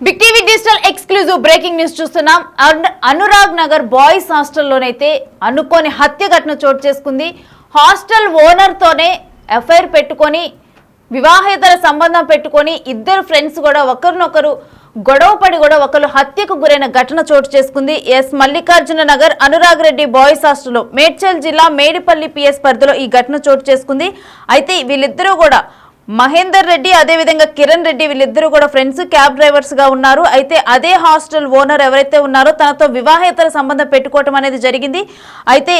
Big TV digital exclusive breaking news చూస్తున్నాం. Anurag Nagar boys హాస్టల్లోనైతే అనుకోని హత్య ఘటన చోటు చేసుకుంది. హాస్టల్ ఓనర్ తోనే ఎఫ్ఐఆర్ పెట్టుకొని వివాహేతర సంబంధం పెట్టుకొని ఇద్దరు ఫ్రెండ్స్ కూడా ఒకరినొకరు గొడవపడి కూడా ఒకరు హత్యకు గురైన ఘటన చోటు చేసుకుంది. మల్లికార్జున నగర్ అనురాగ్ రెడ్డి బాయ్స్ హాస్టల్లో మేడ్చల్ జిల్లా మేడిపల్లి పిఎస్ పరిధిలో ఈ ఘటన చోటు చేసుకుంది. అయితే వీళ్ళిద్దరూ కూడా మహేందర్ రెడ్డి అదేవిధంగా కిరణ్ రెడ్డి వీళ్ళిద్దరూ కూడా ఫ్రెండ్స్, క్యాబ్ డ్రైవర్స్ గా ఉన్నారు. అయితే అదే హాస్టల్ ఓనర్ ఎవరైతే ఉన్నారో తనతో వివాహేతర సంబంధం పెట్టుకోవటం అనేది జరిగింది. అయితే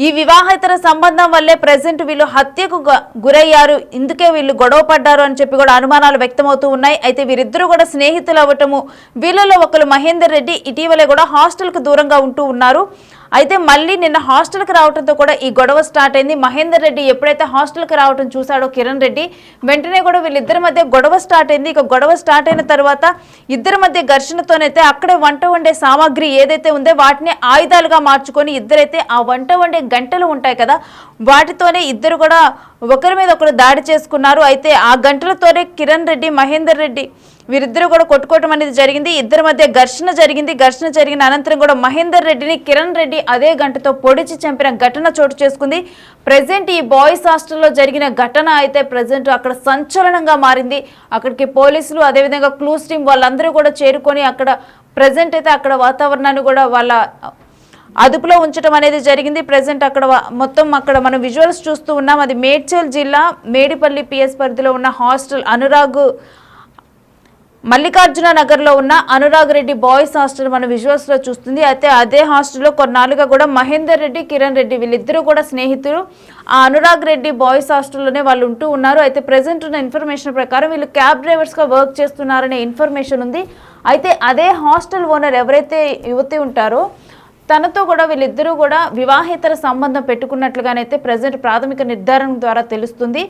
ఈ వివాహేతర సంబంధం వల్లే ప్రెసెంట్ వీళ్ళు హత్యకు గురయ్యారు, ఇందుకే వీళ్ళు గొడవ పడ్డారు అని చెప్పి కూడా అనుమానాలు వ్యక్తమవుతూ ఉన్నాయి. అయితే వీరిద్దరూ కూడా స్నేహితులు అవ్వటము, వీళ్ళలో ఒకరు మహేందర్ రెడ్డి ఇటీవలే కూడా హాస్టల్కు దూరంగా ఉంటూ ఉన్నారు. అయితే మళ్ళీ నిన్న హాస్టల్కి రావడంతో కూడా ఈ గొడవ స్టార్ట్ అయింది. మహేందర్ రెడ్డి ఎప్పుడైతే హాస్టల్కి రావడం చూశాడో కిరణ్ రెడ్డి వెంటనే కూడా వీళ్ళిద్దరి మధ్య గొడవ స్టార్ట్ అయింది. ఇక గొడవ స్టార్ట్ అయిన తర్వాత ఇద్దరి మధ్య ఘర్షణతోనైతే అక్కడే వంట వండే సామాగ్రి ఏదైతే ఉందో వాటిని ఆయుధాలుగా మార్చుకొని ఇద్దరైతే ఆ వంట వండే గంటలు ఉంటాయి కదా వాటితోనే ఇద్దరు కూడా ఒకరి మీద ఒకరు దాడి చేసుకున్నారు. అయితే ఆ గంటలతోనే కిరణ్ రెడ్డి, మహేందర్ రెడ్డి వీరిద్దరూ కూడా కొట్టుకోవటం అనేది జరిగింది. ఇద్దరి మధ్య ఘర్షణ జరిగింది. ఘర్షణ జరిగిన అనంతరం కూడా మహేందర్ రెడ్డిని కిరణ్ రెడ్డి అదే గంటతో పొడిచి చంపిన ఘటన చోటు చేసుకుంది. ప్రెసెంట్ ఈ బాయ్స్ హాస్టల్లో జరిగిన ఘటన అయితే ప్రెసెంట్ అక్కడ సంచలనంగా మారింది. అక్కడికి పోలీసులు అదేవిధంగా క్లూస్ టీం వాళ్ళందరూ కూడా చేరుకొని అక్కడ ప్రెసెంట్ అయితే అక్కడ వాతావరణాన్ని కూడా వాళ్ళ అదుపులో ఉంచడం అనేది జరిగింది. ప్రెసెంట్ అక్కడ మొత్తం అక్కడ మనం విజువల్స్ చూస్తూ ఉన్నాం. అది మేడ్చల్ జిల్లా మేడిపల్లి పిఎస్ పరిధిలో ఉన్న హాస్టల్ మల్లికార్జున నగర్లో ఉన్న అనురాగ్ రెడ్డి బాయ్స్ హాస్టల్ మన విజువల్స్లో చూస్తుంది. అయితే అదే హాస్టల్లో కొన్నాళ్ళుగా కూడా మహేందర్ రెడ్డి, కిరణ్ రెడ్డి వీళ్ళిద్దరూ కూడా స్నేహితులు. ఆ అనురాగ్ రెడ్డి బాయ్స్ హాస్టల్లోనే వాళ్ళు ఉంటూ ఉన్నారు. అయితే ప్రెసెంట్ ఉన్న ఇన్ఫర్మేషన్ ప్రకారం వీళ్ళు క్యాబ్ డ్రైవర్స్గా వర్క్ చేస్తున్నారనే ఇన్ఫర్మేషన్ ఉంది. అయితే అదే హాస్టల్ ఓనర్ ఎవరైతే యువతి ఉంటారో తనతో కూడా వీళ్ళిద్దరూ కూడా వివాహేతర సంబంధం పెట్టుకున్నట్లుగానైతే ప్రెసెంట్ ప్రాథమిక నిర్ధారణ ద్వారా తెలుస్తుంది.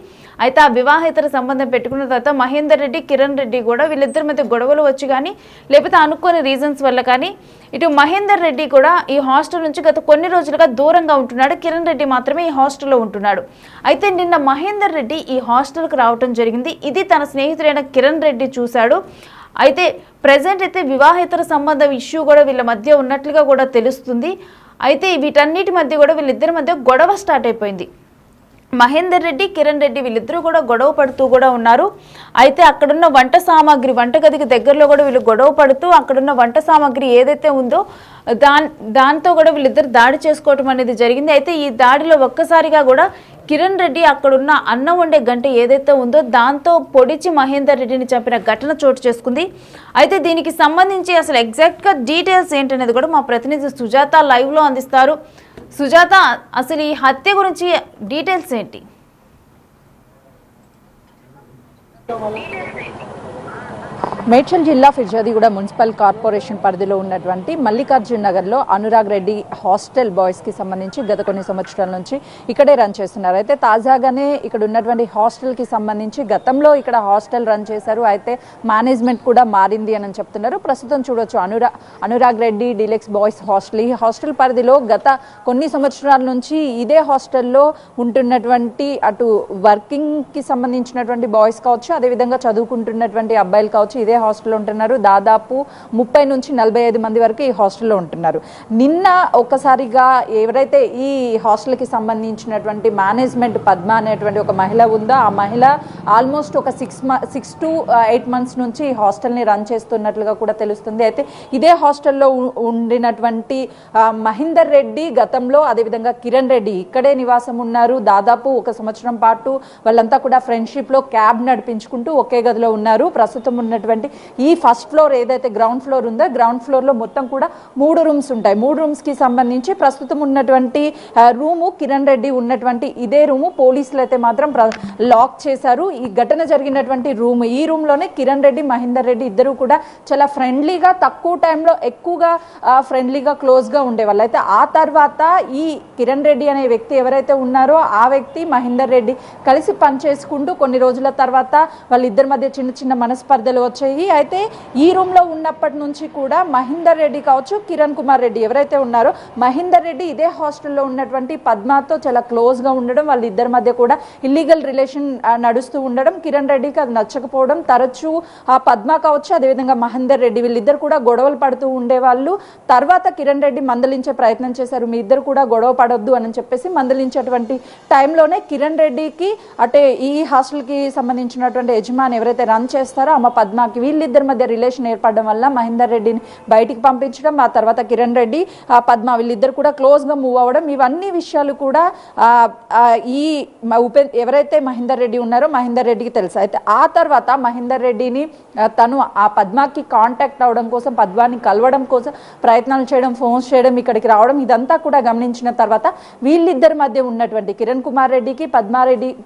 అయితే ఆ వివాహేతర సంబంధం పెట్టుకున్న తర్వాత మహేందర్ రెడ్డి, కిరణ్ రెడ్డి కూడా వీళ్ళిద్దరి మధ్య గొడవలు వచ్చి కానీ లేకపోతే అనుకోని రీజన్స్ వల్ల కానీ ఇటు మహేందర్ రెడ్డి కూడా ఈ హాస్టల్ నుంచి గత కొన్ని రోజులుగా దూరంగా ఉంటున్నాడు. కిరణ్ రెడ్డి మాత్రమే ఈ హాస్టల్లో ఉంటున్నాడు. అయితే నిన్న మహేందర్ రెడ్డి ఈ హాస్టల్కి రావడం జరిగింది. ఇది తన స్నేహితుడైన కిరణ్ రెడ్డి చూశాడు. అయితే ప్రెసెంట్ అయితే వివాహేతర సంబంధం ఇష్యూ కూడా వీళ్ళ మధ్య ఉన్నట్లుగా కూడా తెలుస్తుంది. అయితే వీటన్నిటి మధ్య కూడా వీళ్ళిద్దరి మధ్య గొడవ స్టార్ట్ అయిపోయింది. మహేందర్ రెడ్డి, కిరణ్ రెడ్డి వీళ్ళిద్దరూ కూడా గొడవ పడుతూ కూడా ఉన్నారు. అయితే అక్కడున్న వంట సామాగ్రి, వంటగదికి దగ్గరలో కూడా వీళ్ళు గొడవ పడుతూ అక్కడున్న వంట సామాగ్రి ఏదైతే ఉందో దాంతో కూడా వీళ్ళిద్దరు దాడి చేసుకోవటం అనేది జరిగింది. అయితే ఈ దాడిలో ఒక్కసారిగా కూడా కిరణ్ రెడ్డి అక్కడున్న అన్నం వండే గంట ఏదైతే ఉందో దాంతో పొడిచి మహేందర్ రెడ్డిని చంపిన ఘటన చోటు చేసుకుంది. అయితే దీనికి సంబంధించి అసలు ఎగ్జాక్ట్గా డీటెయిల్స్ ఏంటనేది కూడా మా ప్రతినిధి సుజాత లైవ్లో అందిస్తారు. సుజాత, అసలు ఈ హత్య గురించి డీటెయిల్స్ ఏంటి? మేడ్చల్ జిల్లా ఫిర్జాదిగూడ మున్సిపల్ కార్పొరేషన్ పరిధిలో ఉన్నటువంటి మల్లికార్జున నగర్లో అనురాగ్ రెడ్డి హాస్టల్ బాయ్స్కి సంబంధించి గత కొన్ని సంవత్సరాల నుంచి ఇక్కడే రన్ చేస్తున్నారు. అయితే తాజాగానే ఇక్కడ ఉన్నటువంటి హాస్టల్కి సంబంధించి గతంలో ఇక్కడ హాస్టల్ రన్ చేశారు. అయితే మేనేజ్మెంట్ కూడా మారింది అని చెప్తున్నారు. ప్రస్తుతం చూడొచ్చు Anurag Reddy deluxe boys hostel. ఈ హాస్టల్ పరిధిలో గత కొన్ని సంవత్సరాల నుంచి ఇదే హాస్టల్లో ఉంటున్నటువంటి అటు వర్కింగ్కి సంబంధించినటువంటి బాయ్స్ కావచ్చు, అదేవిధంగా చదువుకుంటున్నటువంటి అబ్బాయిలు కావచ్చు ఇదే హాస్టల్లో ఉంటున్నారు. దాదాపు 30 నుంచి 45 మంది వరకు ఈ హాస్టల్లో ఉంటున్నారు. నిన్న ఒక్కసారిగా ఎవరైతే ఈ హాస్టల్కి సంబంధించినటువంటి మేనేజ్మెంట్ పద్మ అనేటువంటి ఒక మహిళ ఉందో ఆ మహిళ ఆల్మోస్ట్ ఒక 6 to 8 months నుంచి ఈ హాస్టల్ని రన్ చేస్తున్నట్లుగా కూడా తెలుస్తుంది. అయితే ఇదే హాస్టల్లో ఉండినటువంటి మహేందర్ రెడ్డి గతంలో, అదేవిధంగా కిరణ్ రెడ్డి ఇక్కడే నివాసం ఉన్నారు. దాదాపు 1 సంవత్సరం పాటు వాళ్ళంతా కూడా ఫ్రెండ్షిప్లో క్యాబ్ నడిపించుకుంటూ ఒకే గదిలో ఉన్నారు. ప్రస్తుతం ఉన్నటువంటి ఈ ఫస్ట్ ఫ్లోర్ ఏదైతే గ్రౌండ్ ఫ్లోర్ ఉందో గ్రౌండ్ ఫ్లోర్లో మొత్తం కూడా 3 రూమ్స్ ఉంటాయి. 3 రూమ్స్కి సంబంధించి ప్రస్తుతం ఉన్నటువంటి రూము కిరణ్ రెడ్డి ఉన్నటువంటి ఇదే రూము పోలీసులు అయితే మాత్రం లాక్ చేశారు. ఈ ఘటన జరిగినటువంటి రూమ్, ఈ రూమ్లోనే కిరణ్ రెడ్డి, మహేందర్ రెడ్డి ఇద్దరు కూడా చాలా ఫ్రెండ్లీగా, తక్కువ టైంలో ఎక్కువగా ఫ్రెండ్లీగా క్లోజ్గా ఉండేవాళ్ళు. అయితే ఆ తర్వాత ఈ కిరణ్ రెడ్డి అనే వ్యక్తి ఎవరైతే ఉన్నారో ఆ వ్యక్తి మహేందర్ రెడ్డి కలిసి పనిచేసుకుంటూ కొన్ని రోజుల తర్వాత వాళ్ళిద్దరి మధ్య చిన్న చిన్న మనస్పర్ధలు వచ్చాయి. వచ్చాయి. అయితే ఈ రూమ్లో ఉన్నప్పటి నుంచి కూడా మహేందర్ రెడ్డి కావచ్చు, కిరణ్ కుమార్ రెడ్డి ఎవరైతే ఉన్నారో, మహేందర్ రెడ్డి ఇదే హాస్టల్లో ఉన్నటువంటి పద్మతో చాలా క్లోజ్గా ఉండడం, వాళ్ళిద్దరి మధ్య కూడా ఇల్లీగల్ రిలేషన్ నడుస్తూ ఉండడం, కిరణ్ రెడ్డికి అది నచ్చకపోవడం, తరచూ ఆ పద్మ కావచ్చు అదేవిధంగా మహేందర్ రెడ్డి వీళ్ళిద్దరు కూడా గొడవలు పడుతూ ఉండేవాళ్ళు. తర్వాత కిరణ్ రెడ్డి మందలించే ప్రయత్నం చేశారు, మీ ఇద్దరు కూడా గొడవ పడొద్దు అని చెప్పేసి. మందలించేటువంటి టైంలోనే కిరణ్ రెడ్డికి అంటే ఈ హాస్టల్కి సంబంధించినటువంటి యజమాని ఎవరైతే రన్ చేస్తారో ఆమె పద్మకి వీళ్ళిద్దరి మధ్య రిలేషన్ ఏర్పడడం వల్ల మహేందర్ రెడ్డిని బయటికి పంపించడం, ఆ తర్వాత కిరణ్ రెడ్డి పద్మ వీళ్ళిద్దరు కూడా క్లోజ్గా మూవ్ అవ్వడం, ఇవన్నీ విషయాలు కూడా ఈ ఎవరైతే మహేందర్ రెడ్డి ఉన్నారో మహేందర్ రెడ్డికి తెలుసు. అయితే ఆ తర్వాత మహేందర్ రెడ్డిని తను ఆ పద్మకి కాంటాక్ట్ అవ్వడం కోసం, పద్మాని కలవడం కోసం ప్రయత్నాలు చేయడం, ఫోన్స్ చేయడం, ఇక్కడికి రావడం, ఇదంతా కూడా గమనించిన తర్వాత వీళ్ళిద్దరి మధ్య ఉన్నటువంటి కిరణ్ కుమార్ రెడ్డికి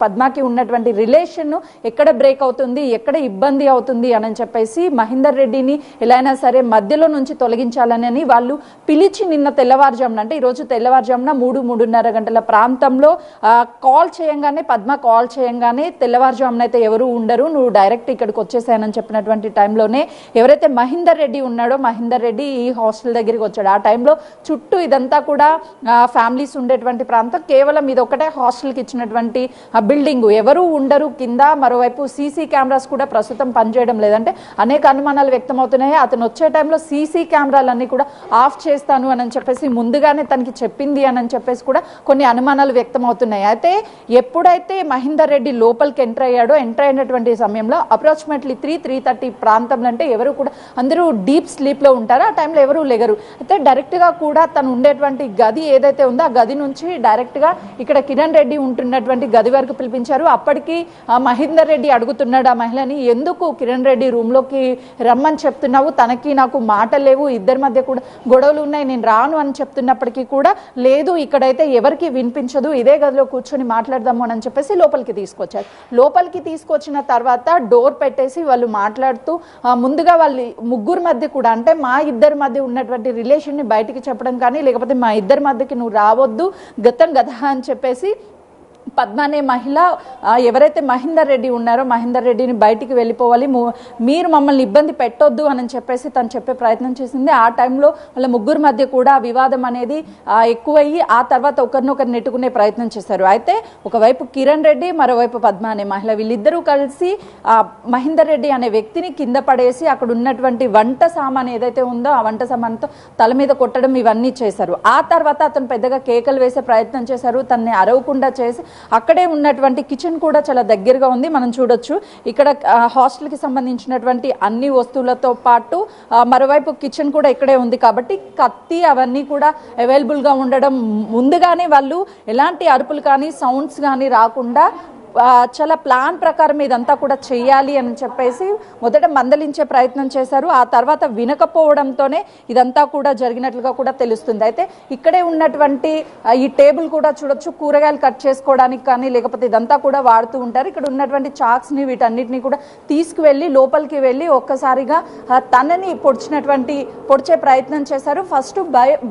పద్మకి ఉన్నటువంటి రిలేషన్ ఎక్కడ బ్రేక్ అవుతుంది, ఎక్కడ ఇబ్బంది అవుతుంది అని చెప్పేసి మహేందర్ రెడ్డిని ఎలా అయినా సరే మధ్యలో నుంచి తొలగించాలని వాళ్ళు పిలిచి నిన్న తెల్లవారుజామున అంటే ఈరోజు తెల్లవారుజామున 3-3:30 గంటల ప్రాంతంలో కాల్ చేయంగానే, పద్మ కాల్ చేయంగానే తెల్లవారుజామున అయితే ఎవరు ఉండరు, నువ్వు డైరెక్ట్ ఇక్కడికి వచ్చేసానని చెప్పినటువంటి టైంలోనే ఎవరైతే మహేందర్ రెడ్డి ఉన్నాడో మహేందర్ రెడ్డి ఈ హాస్టల్ దగ్గరికి వచ్చాడు. ఆ టైంలో చుట్టూ ఇదంతా కూడా ఫ్యామిలీస్ ఉండేటువంటి ప్రాంతం, కేవలం ఇది ఒకటే హాస్టల్కి ఇచ్చినటువంటి బిల్డింగ్, ఎవరు ఉండరు కింద. మరోవైపు సీసీ కెమెరాస్ కూడా ప్రస్తుతం పనిచేయడం లేదంటే అనేక అనుమానాలు వ్యక్తమవుతున్నాయి. అతను వచ్చే టైంలో సీసీ కెమెరాలన్నీ కూడా ఆఫ్ చేస్తాను అని చెప్పేసి ముందుగానే తనకి చెప్పింది అని చెప్పేసి కూడా కొన్ని అనుమానాలు వ్యక్తమవుతున్నాయి. అయితే ఎప్పుడైతే మహేందర్ రెడ్డి లోపలికి ఎంటర్ అయ్యాడో, ఎంటర్ అయినటువంటి సమయంలో అప్రాక్సిమేట్లీ 3-3:30 ప్రాంతంలో, అంటే ఎవరు కూడా అందరూ డీప్ స్లీప్లో ఉంటారు, ఆ టైంలో ఎవరు లెగరు. అయితే డైరెక్ట్గా కూడా తను ఉండేటువంటి గది ఏదైతే ఉందో ఆ గది నుంచి డైరెక్ట్గా ఇక్కడ కిరణ్ రెడ్డి ఉంటున్నటువంటి గది వరకు పిలిపించారు. అప్పటికి మహేందర్ రెడ్డి అడుగుతున్నాడు ఆ మహిళని, ఎందుకు కిరణ్ రెడ్డి రూమ్లోకి రమ్మని చెప్తున్నావు, తనకి నాకు మాట లేవు, ఇద్దరి మధ్య కూడా గొడవలు ఉన్నాయి, నేను రాను అని చెప్తున్నప్పటికీ కూడా లేదు, ఇక్కడైతే ఎవరికి వినిపించదు, ఇదే గదిలో కూర్చొని మాట్లాడదాము అని చెప్పేసి లోపలికి తీసుకొచ్చారు. లోపలికి తీసుకొచ్చిన తర్వాత డోర్ పెట్టేసి వాళ్ళు మాట్లాడుతూ ముందుగా వాళ్ళు ముగ్గురు మధ్య కూడా అంటే మా ఇద్దరి మధ్య ఉన్నటువంటి రిలేషన్ని బయటికి చెప్పడం కానీ, లేకపోతే మా ఇద్దరి మధ్యకి నువ్వు రావద్దు, గతం గత అని చెప్పేసి పద్మ అనే మహిళ ఎవరైతే మహేందర్ రెడ్డి ఉన్నారో మహేందర్ రెడ్డిని బయటికి వెళ్ళిపోవాలి, మీరు మమ్మల్ని ఇబ్బంది పెట్టొద్దు అని చెప్పేసి తను చెప్పే ప్రయత్నం చేసింది. ఆ టైంలో వాళ్ళ ముగ్గురు మధ్య కూడా వివాదం అనేది ఎక్కువయ్యి ఆ తర్వాత ఒకరినొకరు నెట్టుకునే ప్రయత్నం చేశారు. అయితే ఒకవైపు కిరణ్ రెడ్డి, మరోవైపు పద్మ అనే మహిళ వీళ్ళిద్దరూ కలిసి మహేందర్ రెడ్డి అనే వ్యక్తిని కింద పడేసి అక్కడ ఉన్నటువంటి వంట సామాన్ ఏదైతే ఉందో ఆ వంట సామాన్తో తల మీద కొట్టడం ఇవన్నీ చేశారు. ఆ తర్వాత అతను పెద్దగా కేకలు వేసే ప్రయత్నం చేశారు, తనని అరవకుండా చేసి అక్కడే ఉన్నటువంటి కిచెన్ కూడా చాలా దగ్గరగా ఉంది, మనం చూడొచ్చు. ఇక్కడ హాస్టల్కి సంబంధించినటువంటి అన్ని వస్తువులతో పాటు మరోవైపు కిచెన్ కూడా ఇక్కడే ఉంది కాబట్టి కత్తి అవన్నీ కూడా అవైలబుల్గా ఉండడం, ముందుగానే వాళ్ళు ఎలాంటి అరుపులు కానీ సౌండ్స్ కానీ రాకుండా చాలా ప్లాన్ ప్రకారం ఇదంతా కూడా చేయాలి అని చెప్పేసి మొదట మందలించే ప్రయత్నం చేశారు. ఆ తర్వాత వినకపోవడంతోనే ఇదంతా కూడా జరిగినట్లుగా కూడా తెలుస్తుంది. అయితే ఇక్కడే ఉన్నటువంటి ఈ టేబుల్ కూడా చూడొచ్చు, కూరగాయలు కట్ చేసుకోవడానికి కానీ లేకపోతే ఇదంతా కూడా వాడుతూ ఉంటారు. ఇక్కడ ఉన్నటువంటి చాక్స్ని వీటన్నిటిని కూడా తీసుకువెళ్ళి లోపలికి వెళ్ళి ఒక్కసారిగా తనని పొడిచే ప్రయత్నం చేశారు. ఫస్ట్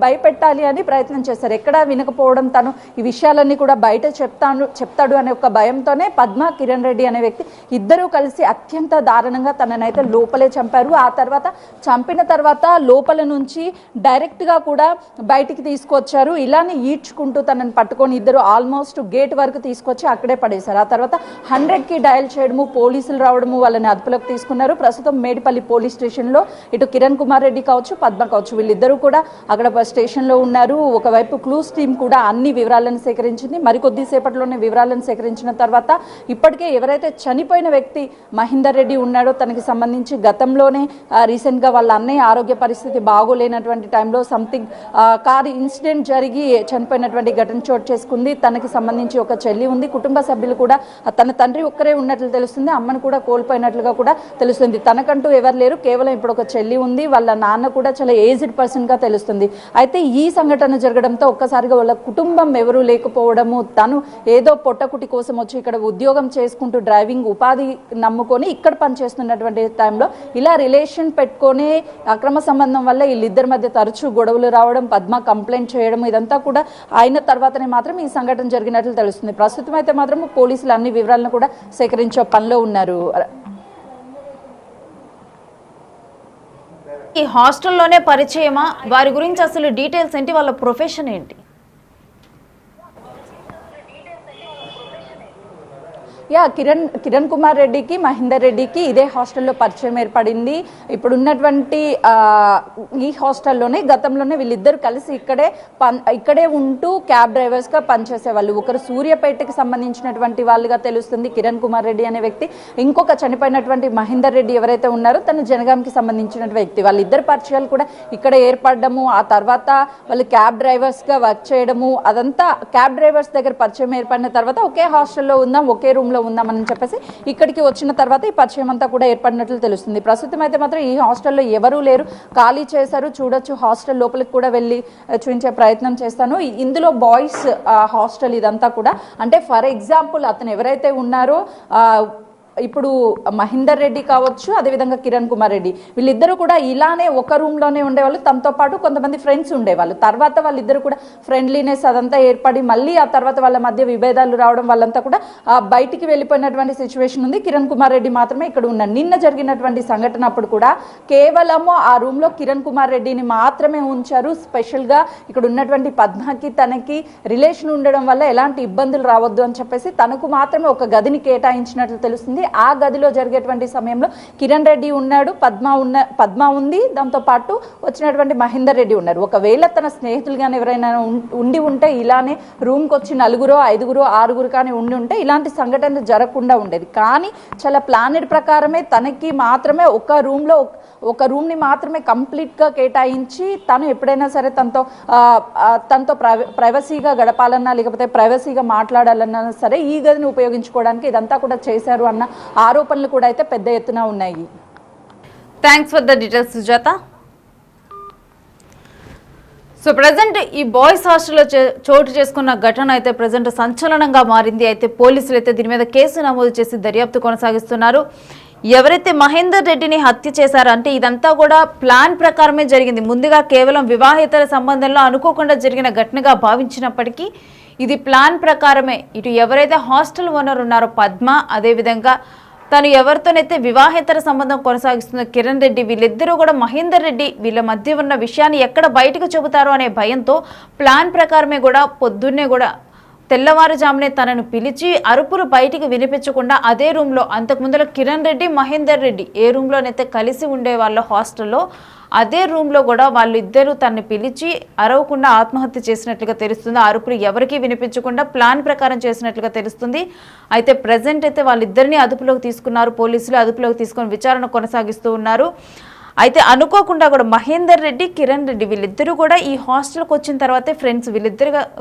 భయపెట్టాలి అని ప్రయత్నం చేశారు. ఎక్కడా వినకపోవడం, తను ఈ విషయాలన్నీ కూడా బయట చెప్తాడు అనే ఒక భయంతో పద్మ, కిరణ్ రెడ్డి అనే వ్యక్తి ఇద్దరూ కలిసి అత్యంత దారుణంగా తననైతే లోపలే చంపారు. ఆ తర్వాత చంపిన తర్వాత లోపల నుంచి డైరెక్ట్ గా కూడా బయటికి తీసుకొచ్చారు. ఇలానే ఈడ్చుకుంటూ తనని పట్టుకొని ఇద్దరు ఆల్మోస్ట్ గేట్ వరకు తీసుకొచ్చి అక్కడే పడేశారు. ఆ తర్వాత 100కి డయల్ చేయడము, పోలీసులు రావడము, వాళ్ళని అదుపులోకి తీసుకున్నారు. ప్రస్తుతం మేడిపల్లి పోలీస్ స్టేషన్లో ఇటు కిరణ్ కుమార్ రెడ్డి కావచ్చు, పద్మ కావచ్చు, వీళ్ళిద్దరూ కూడా అక్కడ స్టేషన్లో ఉన్నారు. ఒకవైపు క్లూస్ టీమ్ కూడా అన్ని వివరాలను సేకరించింది. మరికొద్ది సేపట్లోనే వివరాలను సేకరించిన తర్వాత ఇప్పటికే ఎవరైతే చనిపోయిన వ్యక్తి మహేందర్ రెడ్డి ఉన్నాడో తనకి సంబంధించి గతంలోనే రీసెంట్గా వాళ్ళ అన్నయ్య ఆరోగ్య పరిస్థితి బాగోలేనటువంటి టైంలో సంథింగ్ కారు ఇన్సిడెంట్ జరిగి చనిపోయినటువంటి ఘటన చోటు చేసుకుంది. తనకి సంబంధించి ఒక చెల్లి ఉంది. కుటుంబ సభ్యులు కూడా తన తండ్రి ఒక్కరే ఉన్నట్లు తెలుస్తుంది, అమ్మను కూడా కోల్పోయినట్లుగా కూడా తెలుస్తుంది. తనకంటూ ఎవరు లేరు, కేవలం ఇప్పుడు ఒక చెల్లి ఉంది. వాళ్ళ నాన్న కూడా చాలా ఏజ్డ్ పర్సన్గా తెలుస్తుంది. అయితే ఈ సంఘటన జరగడంతో ఒక్కసారిగా వాళ్ళ కుటుంబం ఎవరూ లేకపోవడము, తను ఏదో పొట్టకుటి కోసం వచ్చి ఇక్కడ ఉద్యోగం చేసుకుంటూ డ్రైవింగ్ ఉపాధి నమ్ముకొని ఇక్కడ పనిచేస్తున్నటువంటి టైంలో ఇలా రిలేషన్ పెట్టుకొని అక్రమ సంబంధం వల్ల వీళ్ళిద్దరి మధ్య తరచూ గొడవలు రావడం, పద్మ కంప్లైంట్ చేయడం, ఇదంతా కూడా అయిన తర్వాతనే మాత్రం ఈ సంఘటన జరిగినట్లు తెలుస్తుంది. ప్రస్తుతం అయితే మాత్రం పోలీసులు అన్ని వివరాలను కూడా సేకరించే పనిలో ఉన్నారు. ఈ హాస్టల్లోనే పరిచయమా? వారి గురించి అసలు డీటెయిల్స్ ఏంటి? వాళ్ళ ప్రొఫెషన్ ఏంటి? కిరణ్ కుమార్ రెడ్డికి మహేందర్ రెడ్డికి ఇదే హాస్టల్లో పరిచయం ఏర్పడింది. ఇప్పుడు ఉన్నటువంటి ఈ హాస్టల్లోనే గతంలోనే వీళ్ళిద్దరు కలిసి ఇక్కడే ఉంటూ క్యాబ్ డ్రైవర్స్గా పనిచేసేవాళ్ళు. ఒకరు సూర్యాపేటకి సంబంధించినటువంటి వాళ్ళుగా తెలుస్తుంది కిరణ్ కుమార్ రెడ్డి అనే వ్యక్తి. ఇంకొక చనిపోయినటువంటి మహేందర్ రెడ్డి ఎవరైతే ఉన్నారో తను జనగాంకి సంబంధించిన వ్యక్తి. వాళ్ళిద్దరు పరిచయాలు కూడా ఇక్కడ ఏర్పడము, ఆ తర్వాత వాళ్ళు క్యాబ్ డ్రైవర్స్గా వర్క్ చేయడము, అదంతా క్యాబ్ డ్రైవర్స్ దగ్గర పరిచయం ఏర్పడిన తర్వాత ఒకే హాస్టల్లో ఉందాం, ఒకే రూమ్లో ఉందామని చెప్పేసి ఇక్కడికి వచ్చిన తర్వాత ఈ పరిచయం అంతా కూడా ఏర్పడినట్లు తెలుస్తుంది. ప్రస్తుతం అయితే మాత్రం ఈ హాస్టల్లో ఎవరూ లేరు, ఖాళీ చేశారు. చూడొచ్చు, హాస్టల్ లోపలికి కూడా వెళ్ళి చూపించే ప్రయత్నం చేస్తాను. ఇందులో బాయ్స్ హాస్టల్ ఇదంతా కూడా. అంటే ఫర్ ఎగ్జాంపుల్ అతను ఎవరైతే ఉన్నారో ఇప్పుడు మహేందర్ రెడ్డి కావచ్చు, అదేవిధంగా కిరణ్ కుమార్ రెడ్డి, వీళ్ళిద్దరూ కూడా ఇలానే ఒక రూమ్లోనే ఉండేవాళ్ళు. తనతో పాటు కొంతమంది ఫ్రెండ్స్ ఉండేవాళ్ళు. తర్వాత వాళ్ళిద్దరు కూడా ఫ్రెండ్లీనెస్ అదంతా ఏర్పడి మళ్ళీ ఆ తర్వాత వాళ్ళ మధ్య విభేదాలు రావడం, వాళ్ళంతా కూడా బయటికి వెళ్ళిపోయినటువంటి సిచ్యువేషన్ ఉంది. కిరణ్ కుమార్ రెడ్డి మాత్రమే ఇక్కడ ఉన్నారు. నిన్న జరిగినటువంటి సంఘటన అప్పుడు కూడా కేవలము ఆ రూమ్లో కిరణ్ కుమార్ రెడ్డిని మాత్రమే ఉంచారు. స్పెషల్గా ఇక్కడ ఉన్నటువంటి పద్మకి తనకి రిలేషన్ ఉండడం వల్ల ఎలాంటి ఇబ్బందులు రావద్దు అని చెప్పేసి తనకు మాత్రమే ఒక గదిని కేటాయించినట్లు తెలుస్తుంది. ఆ గదిలో జరిగేటువంటి సమయంలో కిరణ్ రెడ్డి ఉన్నాడు, పద్మ ఉంది, దాంతో పాటు వచ్చినటువంటి మహేందర్ రెడ్డి ఉన్నారు. ఒకవేళ తన స్నేహితులు కానీ ఎవరైనా ఉండి ఉంటే ఇలానే రూమ్కి వచ్చి 4, 5, 6 కానీ ఉండి ఉంటే ఇలాంటి సంఘటనలు జరగకుండా ఉండేది. కానీ చాలా ప్లానెడ్ ప్రకారమే తనకి మాత్రమే ఒక రూమ్ని మాత్రమే కంప్లీట్గా కేటాయించి తను ఎప్పుడైనా సరే తనతో ప్రైవసీగా గడపాలన్నా లేకపోతే ప్రైవసీగా మాట్లాడాలన్నా సరే ఈ గదిని ఉపయోగించుకోవడానికి ఇదంతా కూడా చేశారు అన్న ఆరోపణలు కూడా అయితే పెద్ద ఎత్తున ఉన్నాయి. Thanks for the details Sujatha. So present ఈ బాయ్స్ హాస్టల్లో చోటు చేసుకున్న ఘటన అయితే ప్రజెంట్ సంచలనంగా మారింది. అయితే పోలీసులు అయితే దీని మీద కేసు నమోదు చేసి దర్యాప్తు కొనసాగిస్తున్నారు. ఎవరైతే మహేందర్ రెడ్డిని హత్య చేశారంటే ఇదంతా కూడా ప్లాన్ ప్రకారమే జరిగింది. ముందుగా కేవలం వివాహేతర సంబంధంలో అనుకోకుండా జరిగిన ఘటనగా భావించినప్పటికీ ఇది ప్లాన్ ప్రకారమే. ఇటు ఎవరైతే హాస్టల్ ఓనర్ ఉన్నారో పద్మ, అదేవిధంగా తను ఎవరితోనైతే వివాహేతర సంబంధం కొనసాగిస్తున్న కిరణ్ రెడ్డి, వీళ్ళిద్దరూ కూడా మహేందర్ రెడ్డి వీళ్ళ మధ్య ఉన్న విషయాన్ని ఎక్కడ బయటకు చెబుతారో అనే భయంతో ప్లాన్ ప్రకారమే కూడా పొద్దున్నే కూడా తెల్లవారుజామునే తనను పిలిచి అరుపులు బయటికి వినిపించకుండా అదే రూమ్లో, అంతకుముందులో కిరణ్ రెడ్డి మహేందర్ రెడ్డి ఏ రూమ్లోనైతే కలిసి ఉండే వాళ్ళ హాస్టల్లో అదే రూమ్లో కూడా వాళ్ళిద్దరూ తనని పిలిచి అరవకుండా ఆత్మహత్య చేసినట్లుగా తెలుస్తుంది. అరుపులు ఎవరికీ వినిపించకుండా ప్లాన్ ప్రకారం చేసినట్లుగా తెలుస్తుంది. అయితే ప్రజెంట్ అయితే వాళ్ళిద్దరినీ అదుపులోకి తీసుకున్నారు పోలీసులు. అదుపులోకి తీసుకొని విచారణ కొనసాగిస్తూ ఉన్నారు. అయితే అనుకోకుండా కూడా మహేందర్ రెడ్డి, కిరణ్ రెడ్డి వీళ్ళిద్దరూ కూడా ఈ హాస్టల్కి వచ్చిన తర్వాతే ఫ్రెండ్స్.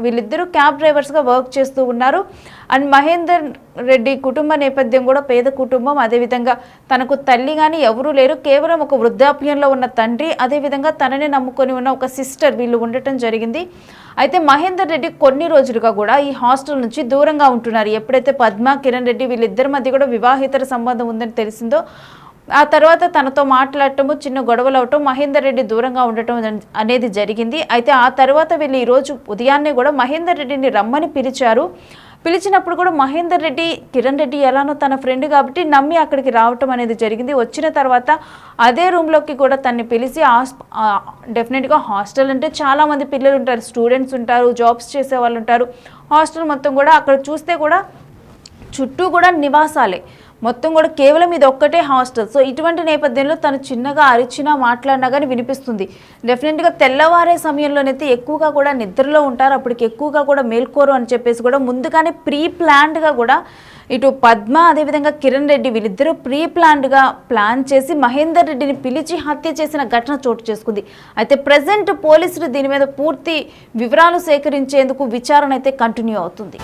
వీళ్ళిద్దరూ క్యాబ్ డ్రైవర్స్గా వర్క్ చేస్తూ ఉన్నారు. అండ్ మహేందర్ రెడ్డి కుటుంబ నేపథ్యం కూడా పేద కుటుంబం. అదేవిధంగా తనకు తల్లి కానీ ఎవరూ లేరు, కేవలం ఒక వృద్ధాప్యంలో ఉన్న తండ్రి, అదేవిధంగా తనని నమ్ముకొని ఉన్న ఒక సిస్టర్ వీళ్ళు ఉండటం జరిగింది. అయితే మహేందర్ రెడ్డి కొన్ని రోజులుగా కూడా ఈ హాస్టల్ నుంచి దూరంగా ఉంటున్నారు. ఎప్పుడైతే పద్మ, కిరణ్ రెడ్డి వీళ్ళిద్దరి మధ్య కూడా వివాహేతర సంబంధం ఉందని తెలిసిందో ఆ తర్వాత తనతో మాట్లాడటము, చిన్న గొడవలు అవటం, మహేందర్ రెడ్డి దూరంగా ఉండటం అనేది జరిగింది. అయితే ఆ తర్వాత వీళ్ళు ఈరోజు ఉదయాన్నే కూడా మహేందర్ రెడ్డిని రమ్మని పిలిచారు. పిలిచినప్పుడు కూడా మహేందర్ రెడ్డి, కిరణ్ రెడ్డి ఎలానో తన ఫ్రెండ్ కాబట్టి నమ్మి అక్కడికి రావటం అనేది జరిగింది. వచ్చిన తర్వాత అదే రూమ్లోకి కూడా తనని పిలిచి డెఫినెట్గా హాస్టల్ అంటే చాలామంది పిల్లలు ఉంటారు, స్టూడెంట్స్ ఉంటారు, జాబ్స్ చేసే వాళ్ళు ఉంటారు. హాస్టల్ మొత్తం కూడా అక్కడ చూస్తే కూడా చుట్టూ కూడా నివాసాలే, మొత్తం కూడా కేవలం ఇది ఒక్కటే హాస్టల్. సో ఇటువంటి నేపథ్యంలో తను చిన్నగా అరిచినా మాట్లాడినా కానీ వినిపిస్తుంది. డెఫినెట్గా తెల్లవారే సమయంలోనైతే ఎక్కువగా కూడా నిద్రలో ఉంటారు, అప్పటికి ఎక్కువగా కూడా మేల్కోరు అని చెప్పేసి కూడా ముందుగానే ప్రీ ప్లాన్డ్గా కూడా ఇటు పద్మ అదేవిధంగా కిరణ్ రెడ్డి వీళ్ళిద్దరూ ప్రీ ప్లాన్డ్గా ప్లాన్ చేసి మహేందర్ రెడ్డిని పిలిచి హత్య చేసిన ఘటన చోటు చేసుకుంది. అయితే ప్రజెంట్ పోలీసులు దీని మీద పూర్తి వివరాలు సేకరించేందుకు విచారణ అయితే కంటిన్యూ అవుతుంది.